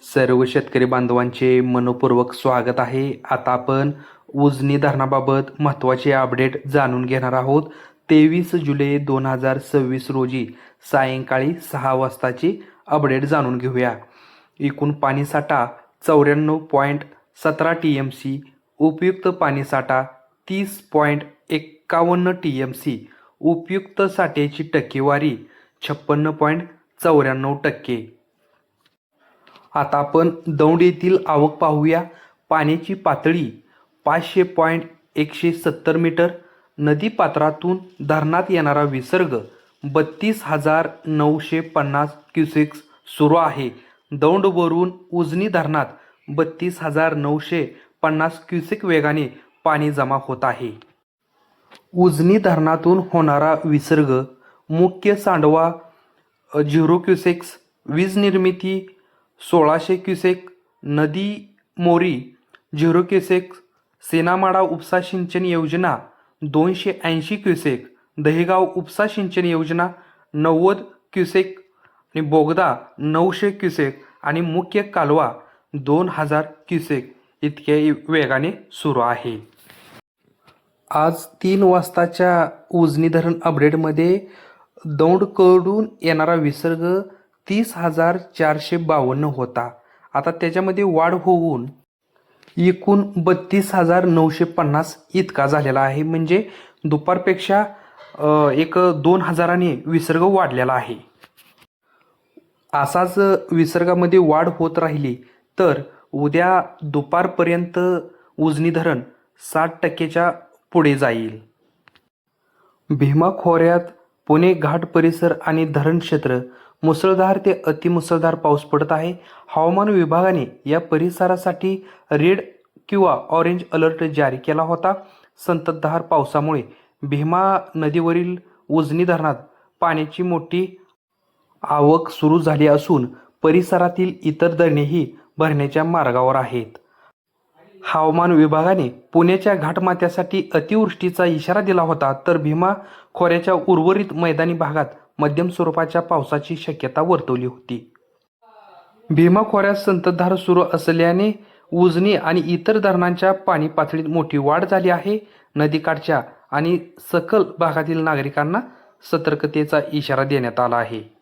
सर्व शेतकरी बांधवांचे मनपूर्वक स्वागत आहे. आता आपण उजनी धरणाबाबत महत्त्वाचे अपडेट जाणून घेणार आहोत. 23 जुलै 2026 रोजी सायंकाळी 6 वाजताची अपडेट जाणून घेऊया. एकूण पाणीसाठा 94.17 TMC, उपयुक्त पाणीसाठा 30.51 TMC, उपयुक्त साठ्याची टक्केवारी 56.94%. आता आपण दौंड येथील आवक पाहूया. पाण्याची पातळी 500.170 मीटर. नदी पात्रातून धरणात येणारा विसर्ग 32,950 क्युसेक्स सुरू आहे. दौंडवरून उजनी धरणात 32,950 क्युसेक वेगाने पाणी जमा होत आहे. उजनी धरणातून होणारा विसर्ग मुख्य सांडवा 0 क्युसेक्स, वीज निर्मिती 1600 क्युसेक, नदी मोरी 0 क्युसेक, सेनामाडा उपसा सिंचन योजना 280 क्युसेक, दहेगाव उपसा सिंचन योजना 90 क्युसेक आणि बोगदा 900 क्युसेक आणि मुख्य कालवा 2000 क्युसेक इतक्या वेगाने सुरू आहे. आज 3 वाजताच्या उजनी धरण अपडेटमध्ये दौंडकडून येणारा विसर्ग 30,452 होता. आता त्याच्यामध्ये वाढ होऊन एकूण 32,950 इतका झालेला आहे. म्हणजे दुपारपेक्षा 2,000ने विसर्ग वाढलेला आहे. असाच विसर्गामध्ये वाढ होत राहिली तर उद्या दुपारपर्यंत उजनी धरण 60% पुढे जाईल. भीमा खोऱ्यात पुणे घाट परिसर आणि धरण क्षेत्र मुसळधार ते अतिमुसळधार पाऊस पडत आहे. हवामान विभागाने या परिसरासाठी रेड किंवा ऑरेंज अलर्ट जारी केला होता. संततधार पावसामुळे भीमा नदीवरील उजनी धरणात पाण्याची मोठी आवक सुरू झाली असून परिसरातील इतर धरणेही भरण्याच्या मार्गावर आहेत. हवामान विभागाने पुण्याच्या घाटमाथ्यासाठी अतिवृष्टीचा इशारा दिला होता, तर भीमा खोऱ्याच्या उर्वरित मैदानी भागात मध्यम स्वरूपाच्या पावसाची शक्यता वर्तवली होती. भीमा खोऱ्यात संततधार सुरू असल्याने उजनी आणि इतर धरणांच्या पाणी पातळीत मोठी वाढ झाली आहे. नदीकाठच्या आणि सखल भागातील नागरिकांना सतर्कतेचा इशारा देण्यात आला आहे.